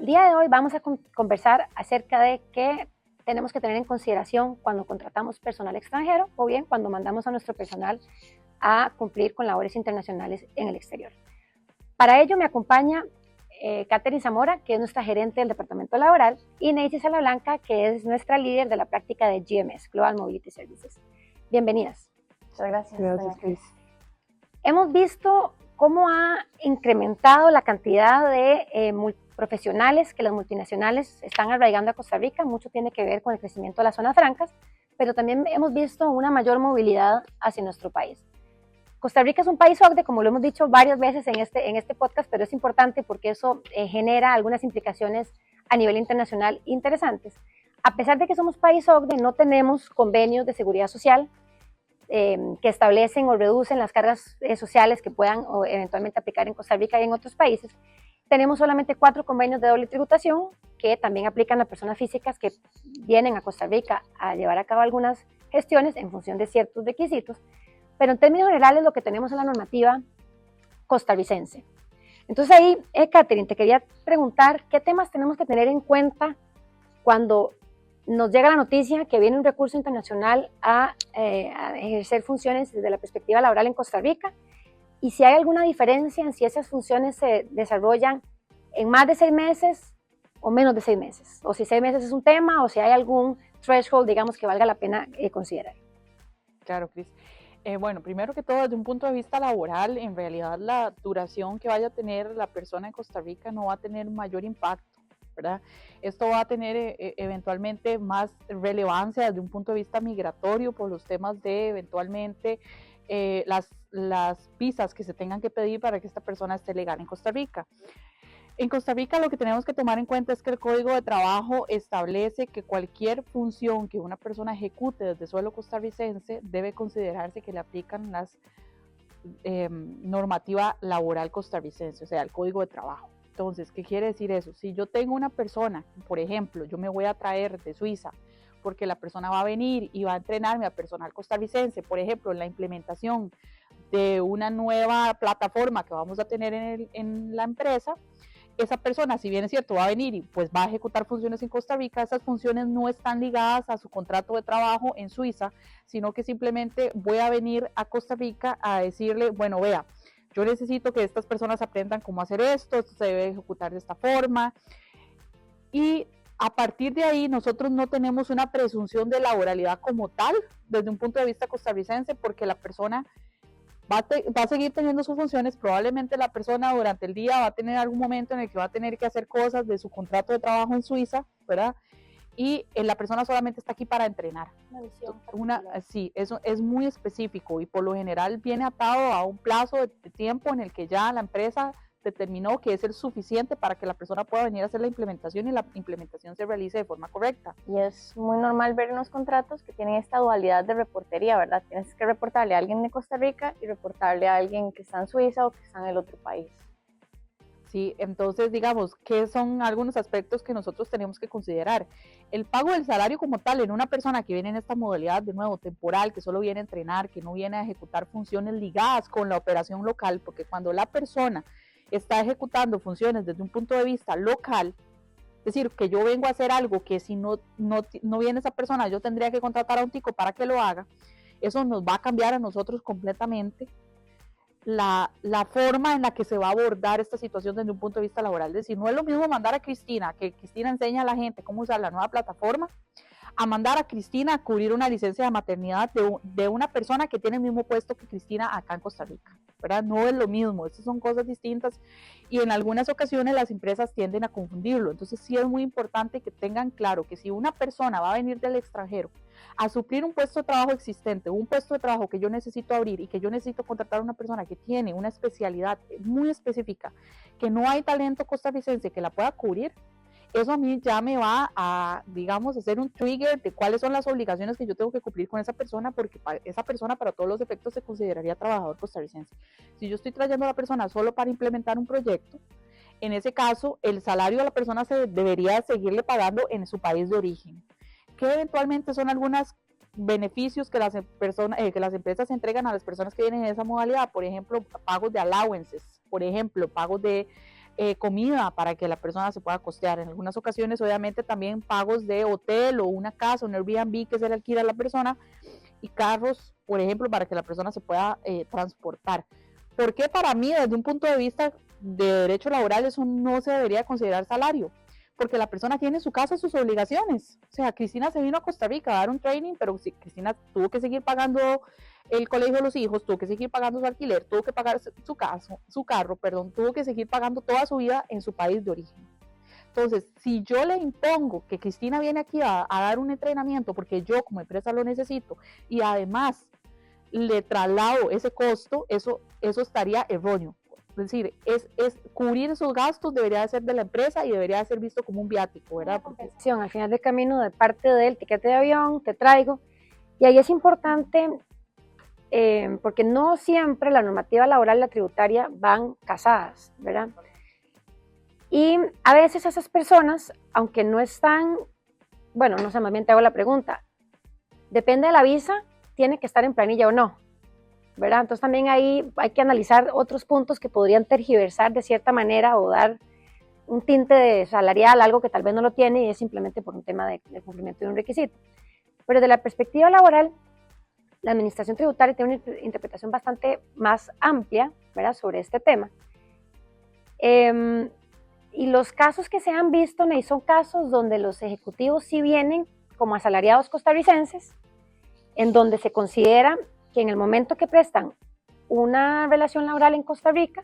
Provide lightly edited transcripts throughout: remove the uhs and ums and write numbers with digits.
día de hoy vamos a conversar acerca de qué tenemos que tener en consideración cuando contratamos personal extranjero o bien cuando mandamos a nuestro personal a cumplir con labores internacionales en el exterior. Para ello me acompaña Catherine Zamora, que es nuestra gerente del Departamento Laboral, y Neisy Salablanca, que es nuestra líder de la práctica de GMS, Global Mobility Services. Bienvenidas. Muchas gracias. Gracias, Cris. Hemos visto cómo ha incrementado la cantidad de profesionales que las multinacionales están arraigando a Costa Rica. Mucho tiene que ver con el crecimiento de las zonas francas, pero también hemos visto una mayor movilidad hacia nuestro país. Costa Rica es un país OCDE, como lo hemos dicho varias veces en este podcast, pero es importante porque eso genera algunas implicaciones a nivel internacional interesantes. A pesar de que somos país OCDE, no tenemos convenios de seguridad social que establecen o reducen las cargas sociales que puedan o eventualmente aplicar en Costa Rica y en otros países. Tenemos solamente 4 convenios de doble tributación que también aplican a personas físicas que vienen a Costa Rica a llevar a cabo algunas gestiones en función de ciertos requisitos. Pero en términos generales lo que tenemos es la normativa costarricense. Entonces ahí, Catherine, te quería preguntar qué temas tenemos que tener en cuenta cuando nos llega la noticia que viene un recurso internacional a ejercer funciones desde la perspectiva laboral en Costa Rica, y si hay alguna diferencia en si esas funciones se desarrollan en más de 6 meses o menos de 6 meses, o si 6 meses es un tema, o si hay algún threshold, digamos, que valga la pena considerar. Claro, Cris. Bueno, primero que todo, desde un punto de vista laboral, en realidad la duración que vaya a tener la persona en Costa Rica no va a tener mayor impacto, ¿verdad? Esto va a tener eventualmente más relevancia desde un punto de vista migratorio por los temas de eventualmente las visas que se tengan que pedir para que esta persona esté legal en Costa Rica. En Costa Rica lo que tenemos que tomar en cuenta es que el Código de Trabajo establece que cualquier función que una persona ejecute desde suelo costarricense debe considerarse que le aplican las normativa laboral costarricense, o sea, el Código de Trabajo. Entonces, ¿qué quiere decir eso? Si yo tengo una persona, por ejemplo, yo me voy a traer de Suiza porque la persona va a venir y va a entrenarme a personal costarricense, por ejemplo, en la implementación de una nueva plataforma que vamos a tener en la empresa, esa persona, si bien es cierto, va a venir y pues va a ejecutar funciones en Costa Rica, esas funciones no están ligadas a su contrato de trabajo en Suiza, sino que simplemente voy a venir a Costa Rica a decirle, bueno, vea, yo necesito que estas personas aprendan cómo hacer esto se debe ejecutar de esta forma, y a partir de ahí nosotros no tenemos una presunción de laboralidad como tal, desde un punto de vista costarricense, porque la persona va a seguir teniendo sus funciones. Probablemente la persona durante el día va a tener algún momento en el que va a tener que hacer cosas de su contrato de trabajo en Suiza, ¿verdad? Y la persona solamente está aquí para entrenar. Sí, eso es muy específico y por lo general viene atado a un plazo de tiempo en el que ya la empresa determinó que es el suficiente para que la persona pueda venir a hacer la implementación y la implementación se realice de forma correcta. Y es muy normal ver en los contratos que tienen esta dualidad de reportería, ¿verdad? Tienes que reportarle a alguien de Costa Rica y reportarle a alguien que está en Suiza o que está en el otro país. Sí, entonces digamos, ¿qué son algunos aspectos que nosotros tenemos que considerar? El pago del salario como tal en una persona que viene en esta modalidad de nuevo temporal, que solo viene a entrenar, que no viene a ejecutar funciones ligadas con la operación local, porque cuando la persona está ejecutando funciones desde un punto de vista local, es decir, que yo vengo a hacer algo que si no viene esa persona, yo tendría que contratar a un tico para que lo haga, eso nos va a cambiar a nosotros completamente la forma en la que se va a abordar esta situación desde un punto de vista laboral. Es decir, no es lo mismo mandar a Cristina, que Cristina enseña a la gente cómo usar la nueva plataforma, a mandar a Cristina a cubrir una licencia de maternidad de una persona que tiene el mismo puesto que Cristina acá en Costa Rica, ¿verdad? No es lo mismo, estas son cosas distintas y en algunas ocasiones las empresas tienden a confundirlo. Entonces sí es muy importante que tengan claro que si una persona va a venir del extranjero a suplir un puesto de trabajo existente, un puesto de trabajo que yo necesito abrir y que yo necesito contratar a una persona que tiene una especialidad muy específica, que no hay talento costarricense que la pueda cubrir, eso a mí ya me va a, digamos, hacer un trigger de cuáles son las obligaciones que yo tengo que cumplir con esa persona, porque esa persona para todos los efectos se consideraría trabajador costarricense. Si yo estoy trayendo a la persona solo para implementar un proyecto, en ese caso el salario a la persona se debería seguirle pagando en su país de origen, que eventualmente son algunos beneficios que las empresas entregan a las personas que vienen en esa modalidad, por ejemplo, pagos de allowances, por ejemplo, pagos de comida para que la persona se pueda costear. En algunas ocasiones, obviamente, también pagos de hotel o una casa, un Airbnb que se le alquila a la persona, y carros, por ejemplo, para que la persona se pueda transportar. Porque para mí, desde un punto de vista de derecho laboral, eso no se debería considerar salario, porque la persona tiene su casa, sus obligaciones. O sea, Cristina se vino a Costa Rica a dar un training, pero si Cristina tuvo que seguir pagando el colegio de los hijos, tuvo que seguir pagando su alquiler, tuvo que pagar su carro, tuvo que seguir pagando toda su vida en su país de origen. Entonces, si yo le impongo que Cristina viene aquí a dar un entrenamiento porque yo como empresa lo necesito y además le traslado ese costo, eso estaría erróneo. Es decir, es cubrir esos gastos debería de ser de la empresa y debería de ser visto como un viático, ¿verdad? Porque al final del camino de parte del tiquete de avión, te traigo, y ahí es importante porque no siempre la normativa laboral y la tributaria van casadas, ¿verdad? Y a veces esas personas, aunque no están, bueno, no sé, más bien te hago la pregunta, depende de la visa, tiene que estar en planilla o no, ¿verdad? Entonces también ahí hay que analizar otros puntos que podrían tergiversar de cierta manera o dar un tinte de salarial, algo que tal vez no lo tiene y es simplemente por un tema de cumplimiento de un requisito. Pero desde la perspectiva laboral, la administración tributaria tiene una interpretación bastante más amplia, ¿verdad?, sobre este tema. Y los casos que se han visto, Ney, son casos donde los ejecutivos sí vienen como asalariados costarricenses, en donde se considera que en el momento que prestan una relación laboral en Costa Rica,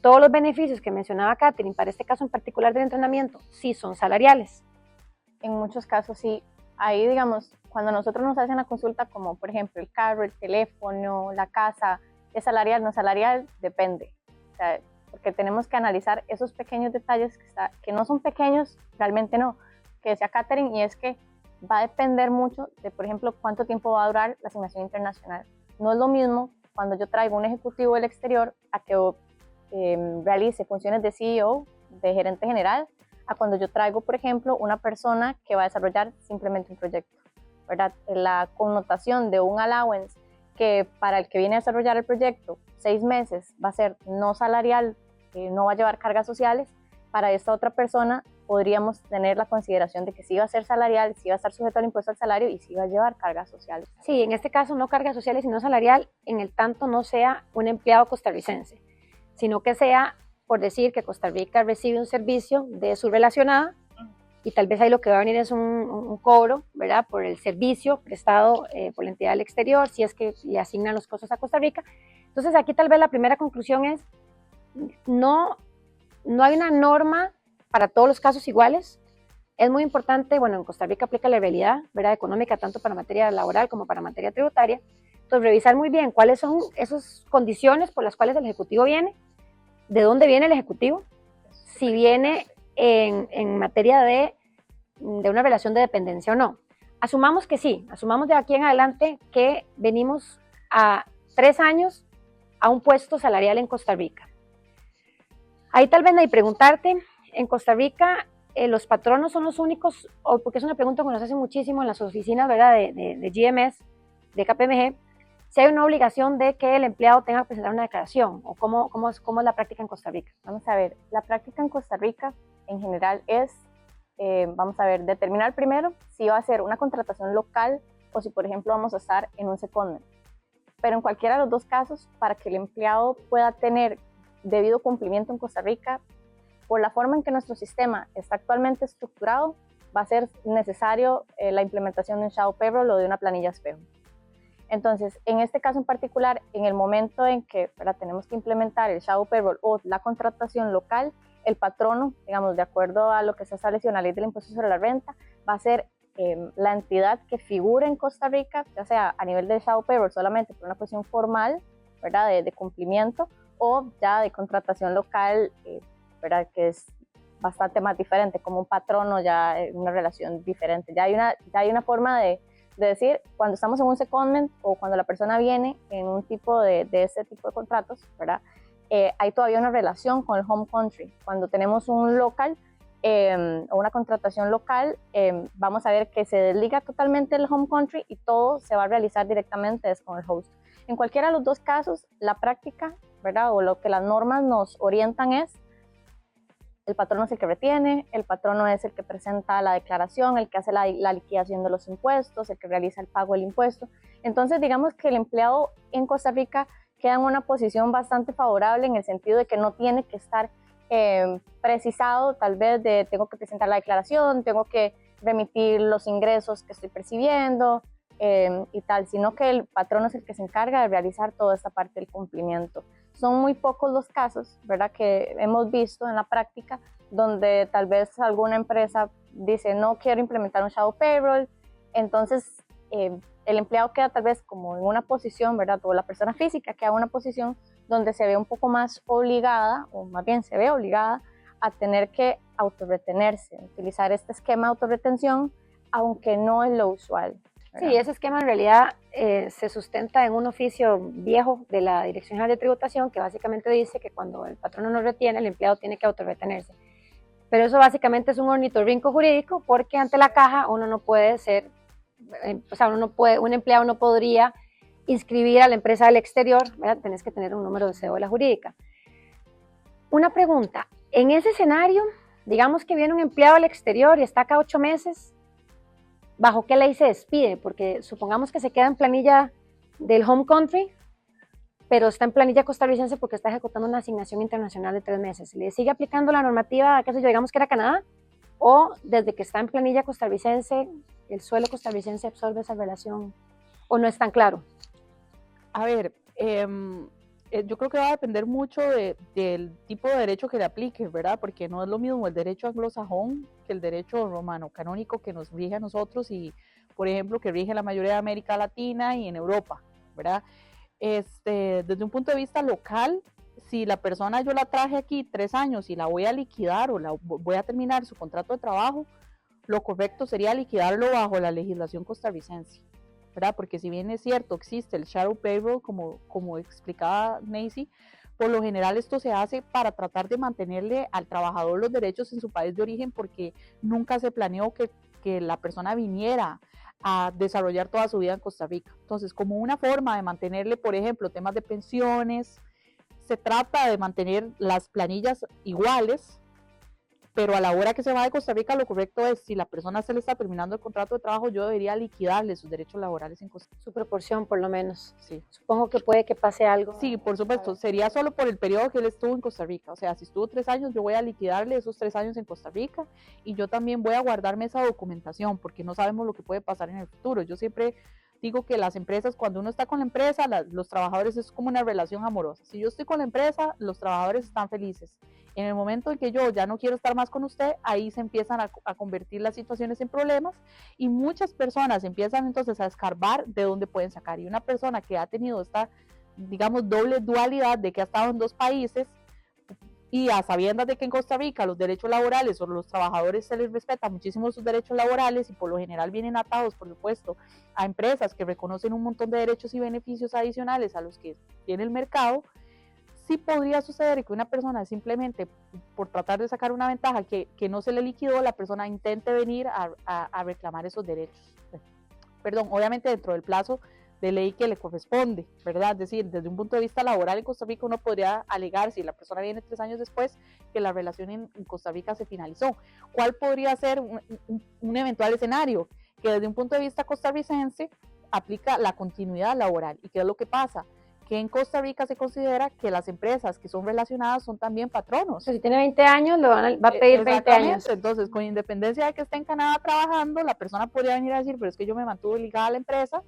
todos los beneficios que mencionaba Catherine, para este caso en particular del entrenamiento, sí son salariales. En muchos casos sí. Ahí, digamos, cuando nosotros nos hacen la consulta, como por ejemplo el carro, el teléfono, la casa, ¿es salarial? No salarial, depende. O sea, porque tenemos que analizar esos pequeños detalles que no son pequeños, realmente no, que decía Catherine, y es que va a depender mucho de, por ejemplo, cuánto tiempo va a durar la asignación internacional. No es lo mismo cuando yo traigo un ejecutivo del exterior a que realice funciones de CEO, de gerente general, a cuando yo traigo, por ejemplo, una persona que va a desarrollar simplemente un proyecto, ¿verdad? La connotación de un allowance que para el que viene a desarrollar el proyecto 6 meses va a ser no salarial, no va a llevar cargas sociales, para esta otra persona podríamos tener la consideración de que sí va a ser salarial, sí va a estar sujeto al impuesto al salario y sí va a llevar cargas sociales. Sí, en este caso no cargas sociales sino salarial, en el tanto no sea un empleado costarricense, sino que sea por decir que Costa Rica recibe un servicio de su relacionada y tal vez ahí lo que va a venir es un cobro, ¿verdad?, por el servicio prestado por la entidad del exterior, si es que le asignan los costos a Costa Rica. Entonces aquí tal vez la primera conclusión es, no hay una norma para todos los casos iguales. Es muy importante, bueno, en Costa Rica aplica la realidad, ¿verdad?, económica, tanto para materia laboral como para materia tributaria. Entonces revisar muy bien cuáles son esas condiciones por las cuales el Ejecutivo viene, de dónde viene el Ejecutivo, si viene en materia de una relación de dependencia o no. Asumamos que sí, asumamos de aquí en adelante que venimos a 3 años a un puesto salarial en Costa Rica. Ahí tal vez hay preguntarte, en Costa Rica los patronos son los únicos, porque es una pregunta que nos hacen muchísimo en las oficinas, ¿verdad?, de GMS, de KPMG, si hay una obligación de que el empleado tenga que presentar una declaración, o cómo es la práctica en Costa Rica. Vamos a ver, la práctica en Costa Rica en general es, vamos a ver, determinar primero si va a ser una contratación local o si, por ejemplo, vamos a estar en un secondment. Pero en cualquiera de los dos casos, para que el empleado pueda tener debido cumplimiento en Costa Rica, por la forma en que nuestro sistema está actualmente estructurado, va a ser necesario la implementación de un shadow payroll o de una planilla espejo. Entonces, en este caso en particular, en el momento en que tenemos que implementar el shadow payroll o la contratación local, el patrono, digamos, de acuerdo a lo que se estableció en la ley del impuesto sobre la renta, va a ser la entidad que figure en Costa Rica, ya sea a nivel de shadow payroll solamente por una cuestión formal, ¿verdad?, de cumplimiento, o ya de contratación local, ¿verdad?, que es bastante más diferente, como un patrono, ya una relación diferente. Ya hay una forma de decir, cuando estamos en un secondment o cuando la persona viene en un tipo de este tipo de contratos, ¿verdad?, hay todavía una relación con el home country. Cuando tenemos un local o una contratación local, vamos a ver que se desliga totalmente el home country y todo se va a realizar directamente con el host. En cualquiera de los dos casos, la práctica, ¿verdad?, o lo que las normas nos orientan es El patrono es el que retiene, el patrono es el que presenta la declaración, el que hace la liquidación de los impuestos, el que realiza el pago del impuesto. Entonces, digamos que el empleado en Costa Rica queda en una posición bastante favorable en el sentido de que no tiene que estar precisado tal vez de tengo que presentar la declaración, tengo que remitir los ingresos que estoy percibiendo y tal, sino que el patrono es el que se encarga de realizar toda esta parte del cumplimiento. Son muy pocos los casos, ¿verdad?, que hemos visto en la práctica donde tal vez alguna empresa dice no quiero implementar un shadow payroll, entonces el empleado queda tal vez como en una posición, ¿verdad?, o la persona física queda en una posición donde se ve un poco más obligada, o más bien se ve obligada a tener que autorretenerse, utilizar este esquema de autorretención, aunque no es lo usual, ¿verdad? Sí, ese esquema en realidad se sustenta en un oficio viejo de la Dirección General de Tributación que básicamente dice que cuando el patrono no retiene, el empleado tiene que autorretenerse. Pero eso básicamente es un ornitorrinco jurídico porque ante la caja uno no puede ser, o sea, un empleado no podría inscribir a la empresa del exterior, ¿verdad? Tenés que tener un número de cédula jurídica. Una pregunta, en ese escenario, digamos que viene un empleado al exterior y está acá 8 meses, ¿bajo qué ley se despide? Porque supongamos que se queda en planilla del home country, pero está en planilla costarricense porque está ejecutando una asignación internacional de 3 meses. ¿Le sigue aplicando la normativa, qué sé yo, digamos que era Canadá? ¿O desde que está en planilla costarricense, el suelo costarricense absorbe esa relación? ¿O no es tan claro? A ver, yo creo que va a depender mucho del tipo de derecho que le aplique, ¿verdad? Porque no es lo mismo el derecho anglosajón que el derecho romano canónico que nos rige a nosotros y, por ejemplo, que rige la mayoría de América Latina y en Europa, ¿verdad? Desde un punto de vista local, si la persona yo la traje aquí 3 años y la voy a liquidar o voy a terminar su contrato de trabajo, lo correcto sería liquidarlo bajo la legislación costarricense, ¿verdad? Porque si bien es cierto, existe el shadow payroll, como explicaba Nancy, por lo general esto se hace para tratar de mantenerle al trabajador los derechos en su país de origen porque nunca se planeó que la persona viniera a desarrollar toda su vida en Costa Rica. Entonces, como una forma de mantenerle, por ejemplo, temas de pensiones, se trata de mantener las planillas iguales, pero a la hora que se va de Costa Rica, lo correcto es, si la persona se le está terminando el contrato de trabajo, yo debería liquidarle sus derechos laborales en Costa Rica. Su proporción, por lo menos. Sí. Supongo que puede que pase algo. Sí, por supuesto, sería solo por el periodo que él estuvo en Costa Rica. O sea, si estuvo 3 años, yo voy a liquidarle esos 3 años en Costa Rica y yo también voy a guardarme esa documentación porque no sabemos lo que puede pasar en el futuro. Yo siempre digo que las empresas, cuando uno está con la empresa, los trabajadores es como una relación amorosa. Si yo estoy con la empresa, los trabajadores están felices. En el momento en que yo ya no quiero estar más con usted, ahí se empiezan a convertir las situaciones en problemas y muchas personas empiezan entonces a escarbar de dónde pueden sacar. Y una persona que ha tenido esta, digamos, doble dualidad de que ha estado en 2 países y a sabiendas de que en Costa Rica los derechos laborales o los trabajadores se les respeta muchísimo sus derechos laborales y por lo general vienen atados, por supuesto, a empresas que reconocen un montón de derechos y beneficios adicionales a los que tiene el mercado, sí podría suceder que una persona simplemente por tratar de sacar una ventaja que no se le liquidó, la persona intente venir a reclamar esos derechos. Perdón, obviamente dentro del plazo de ley que le corresponde, ¿verdad? Es decir, desde un punto de vista laboral en Costa Rica uno podría alegar, si la persona viene 3 años después, que la relación en Costa Rica se finalizó. ¿Cuál podría ser un eventual escenario? Que desde un punto de vista costarricense aplica la continuidad laboral. ¿Y qué es lo que pasa? Que en Costa Rica se considera que las empresas que son relacionadas son también patronos. O sea, si tiene 20 años, va a pedir 20 años. Entonces, con independencia de que esté en Canadá trabajando, la persona podría venir a decir, pero es que yo me mantuve ligada a la empresa,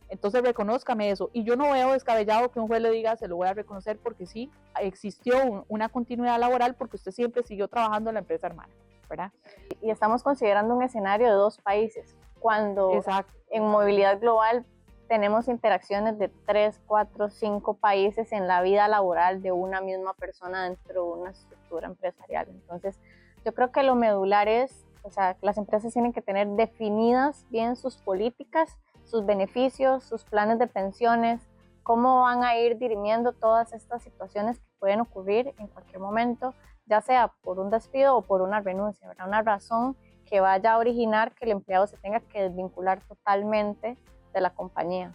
entonces reconózcame eso. Y yo no veo descabellado que un juez le diga, se lo voy a reconocer porque sí, existió una continuidad laboral porque usted siempre siguió trabajando en la empresa hermana, ¿verdad? Y estamos considerando un escenario de 2 países, cuando Exacto. En movilidad global tenemos interacciones de 3, 4, 5 países en la vida laboral de una misma persona dentro de una estructura empresarial. Entonces, yo creo que lo medular es, o sea, que las empresas tienen que tener definidas bien sus políticas, sus beneficios, sus planes de pensiones, cómo van a ir dirimiendo todas estas situaciones que pueden ocurrir en cualquier momento, ya sea por un despido o por una renuncia, ¿verdad? Una razón que vaya a originar que el empleado se tenga que desvincular totalmente de la compañía.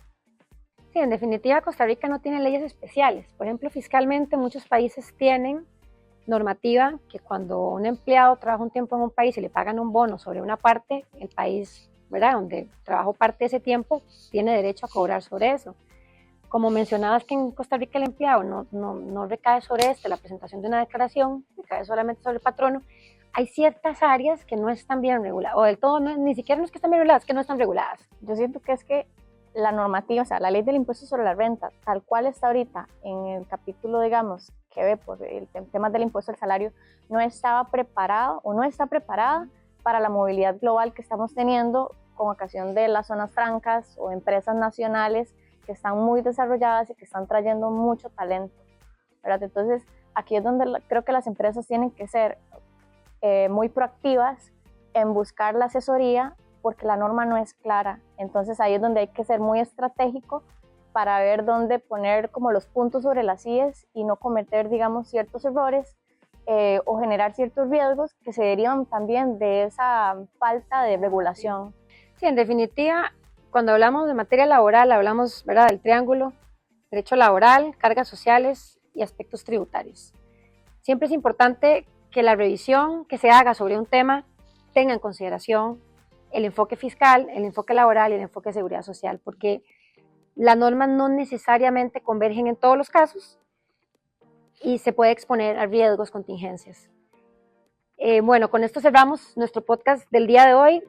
Sí, en definitiva Costa Rica no tiene leyes especiales. Por ejemplo, fiscalmente muchos países tienen normativa que cuando un empleado trabaja un tiempo en un país y le pagan un bono sobre una parte, el país, ¿verdad?, donde trabajó parte de ese tiempo, tiene derecho a cobrar sobre eso. Como mencionabas que en Costa Rica el empleado no recae sobre la presentación de una declaración, recae solamente sobre el patrono, hay ciertas áreas que no están bien reguladas, o del todo, ni siquiera no es que están bien reguladas, es que no están reguladas. Yo siento que es que la normativa, o sea, la ley del impuesto sobre la renta, tal cual está ahorita en el capítulo, digamos, que ve por el tema del impuesto al salario, no estaba preparado o no está preparada para la movilidad global que estamos teniendo con ocasión de las zonas francas o empresas nacionales que están muy desarrolladas y que están trayendo mucho talento, ¿verdad? Entonces, aquí es donde creo que las empresas tienen que ser muy proactivas en buscar la asesoría porque la norma no es clara. Entonces ahí es donde hay que ser muy estratégico para ver dónde poner como los puntos sobre las IES y no cometer, digamos, ciertos errores o generar ciertos riesgos que se derivan también de esa falta de regulación. Sí, en definitiva, cuando hablamos de materia laboral, hablamos, ¿verdad?, del triángulo: derecho laboral, cargas sociales y aspectos tributarios. Siempre es importante que la revisión que se haga sobre un tema tenga en consideración el enfoque fiscal, el enfoque laboral y el enfoque de seguridad social, porque las normas no necesariamente convergen en todos los casos y se puede exponer a riesgos, contingencias. Bueno, con esto cerramos nuestro podcast del día de hoy.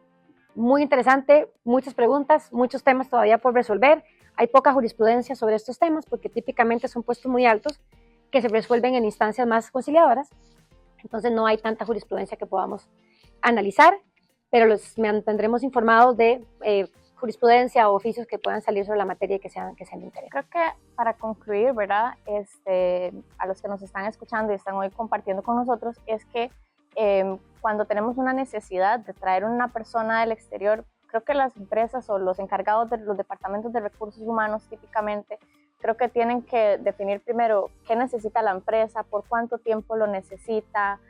Muy interesante, muchas preguntas, muchos temas todavía por resolver. Hay poca jurisprudencia sobre estos temas porque típicamente son puestos muy altos que se resuelven en instancias más conciliadoras. Entonces no hay tanta jurisprudencia que podamos analizar, pero los mantendremos informados de jurisprudencia o oficios que puedan salir sobre la materia y que sean de interés. Creo que para concluir, ¿verdad? A los que nos están escuchando y están hoy compartiendo con nosotros, es que cuando tenemos una necesidad de traer una persona del exterior, creo que las empresas o los encargados de los departamentos de recursos humanos típicamente, creo que tienen que definir primero qué necesita la empresa, por cuánto tiempo lo necesita,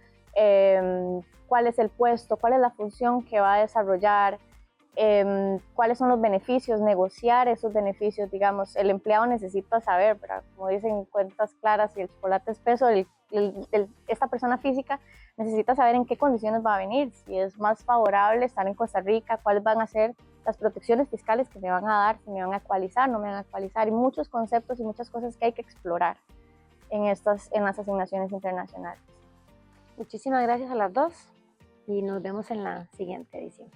cuál es el puesto, cuál es la función que va a desarrollar, cuáles son los beneficios, negociar esos beneficios. Digamos, el empleado necesita saber, ¿verdad?, como dicen, cuentas claras y el chocolate espeso, esta persona física necesita saber en qué condiciones va a venir, si es más favorable estar en Costa Rica, cuáles van a ser las protecciones fiscales que me van a dar, si me van a ecualizar, no me van a ecualizar, y muchos conceptos y muchas cosas que hay que explorar en las asignaciones internacionales. Muchísimas gracias a las dos y nos vemos en la siguiente edición.